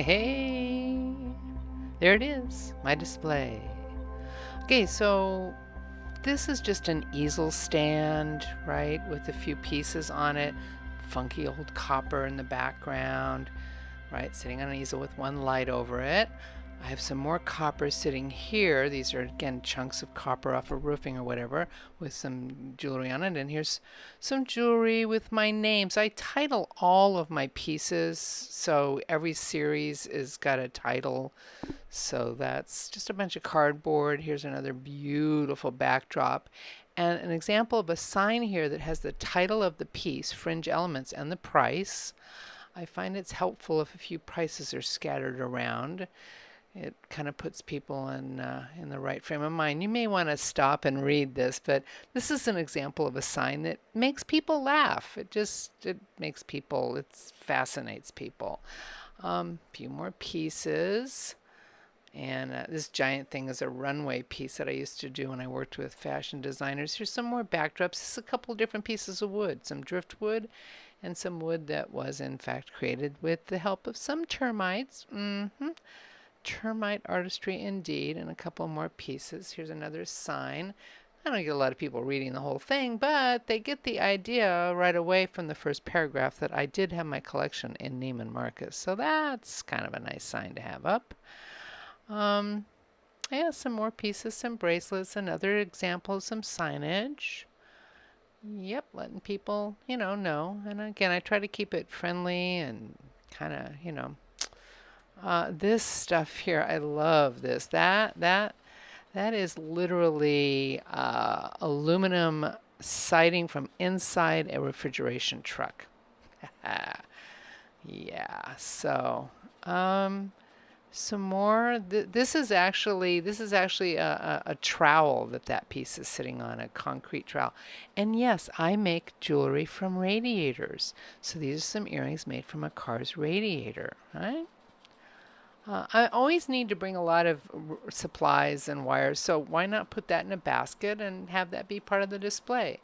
Hey, there it is, my display. Okay, so this is just an easel stand, right, with a few pieces on it. Funky old copper in the background, right, sitting on an easel with one light over it. I have some more copper sitting here. These are, again, chunks of copper off of roofing or whatever with some jewelry on it. And here's some jewelry with my names. I title all of my pieces, so every series is got a title. So that's just a bunch of cardboard. Here's another beautiful backdrop. And an example of a sign here that has the title of the piece, Fringe Elements, and the price. I find it's helpful if a few prices are scattered around. It kind of puts people in the right frame of mind. You may want to stop and read this, but this is an example of a sign that makes people laugh. It makes people, it fascinates people. Few more pieces. And this giant thing is a runway piece that I used to do when I worked with fashion designers. Here's some more backdrops. This is a couple of different pieces of wood, some driftwood and some wood that was in fact created with the help of some termites. Termite artistry indeed, and a couple more pieces. Here's another sign. I don't get a lot of people reading the whole thing, but they get the idea right away from the first paragraph that I did have my collection in Neiman Marcus. So that's kind of a nice sign to have up. Yeah, some more pieces, some bracelets, another example of some signage. Yep, letting people, know. And again, I try to keep it friendly and kind of. This stuff here, I love this. That is literally aluminum siding from inside a refrigeration truck. Yeah. So, some more. This is actually a trowel that piece is sitting on, a concrete trowel. And yes, I make jewelry from radiators. So these are some earrings made from a car's radiator, right? I always need to bring a lot of supplies and wires, so why not put that in a basket and have that be part of the display?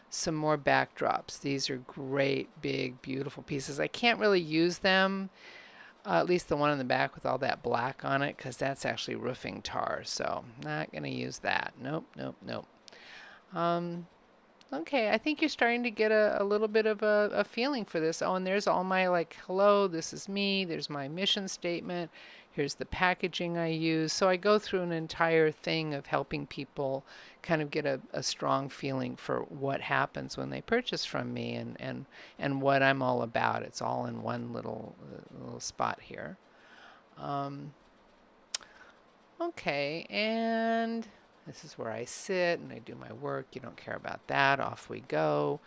Some more backdrops. These are great, big, beautiful pieces. I can't really use them, at least the one in the back with all that black on it, because that's actually roofing tar, so not going to use that. Nope, nope, nope. Okay, I think you're starting to get a little bit of a feeling for this. Oh, and there's all my like, hello, this is me. There's my mission statement. Here's the packaging I use. So I go through an entire thing of helping people kind of get a strong feeling for what happens when they purchase from me and what I'm all about. It's all in one little spot here. Um, okay, and this is where I sit and I do my work. You don't care about that. Off we go.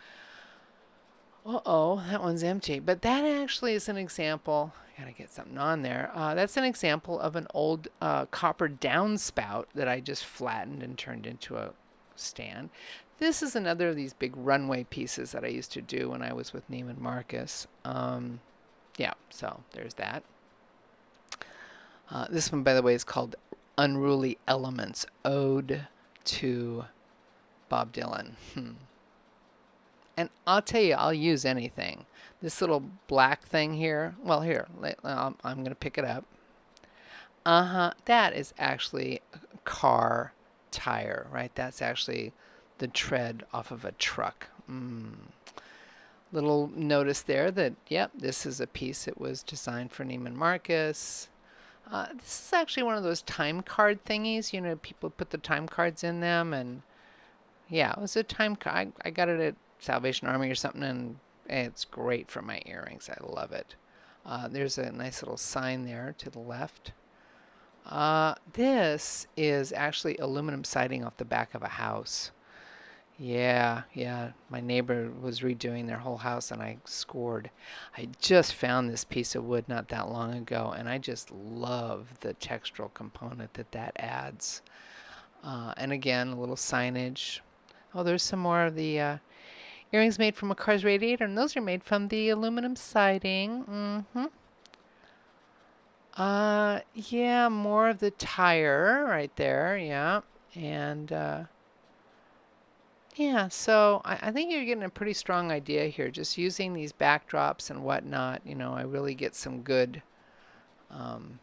Uh-oh, that one's empty. But that actually is an example. Gotta get something on there. That's an example of an old copper downspout that I just flattened and turned into a stand. This is another of these big runway pieces that I used to do when I was with Neiman Marcus. Yeah, so there's that. This one, by the way, is called Unruly Elements, Ode to Bob Dylan. And I'll tell you, I'll use anything. This little black thing here, well, here, I'm going to pick it up. That is actually a car tire, right? That's actually the tread off of a truck. Little notice there that, yep, this is a piece that was designed for Neiman Marcus. This is actually one of those time card thingies. People put the time cards in them, and yeah, it was a time card. I got it at Salvation Army or something, and it's great for my earrings. I love it. There's a nice little sign there to the left. This is actually aluminum siding off the back of a house. Yeah, yeah. My neighbor was redoing their whole house and I scored. I just found this piece of wood not that long ago and I just love the textural component that adds. And again, a little signage. Oh, there's some more of the earrings made from a car's radiator, and those are made from the aluminum siding. Yeah, more of the tire right there. Yeah. And yeah, so I think you're getting a pretty strong idea here. Just using these backdrops and whatnot, I really get some good Um,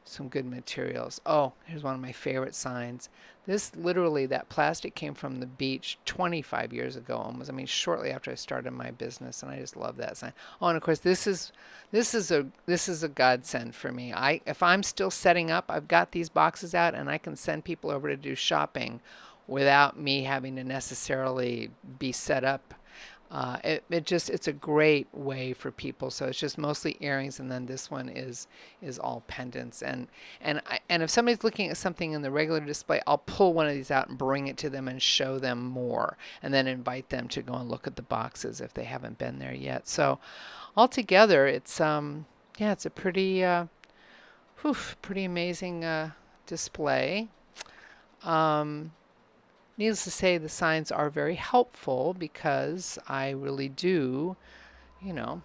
some good materials. Oh, here's one of my favorite signs. This literally, that plastic came from the beach 25 years ago almost. I mean, shortly after I started my business, and I just love that sign. Oh, and of course, this is a godsend for me. If I'm still setting up, I've got these boxes out, and I can send people over to do shopping without me having to necessarily be set up. It's a great way for people. So it's just mostly earrings, and then this one is all pendants. And if somebody's looking at something in the regular display, I'll pull one of these out and bring it to them and show them more, and then invite them to go and look at the boxes if they haven't been there yet. So altogether, it's yeah, it's a pretty amazing display. Um, Needless to say, the signs are very helpful because I really do, you know,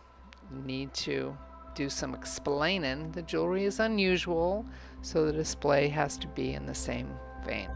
need to do some explaining. The jewelry is unusual, so the display has to be in the same vein.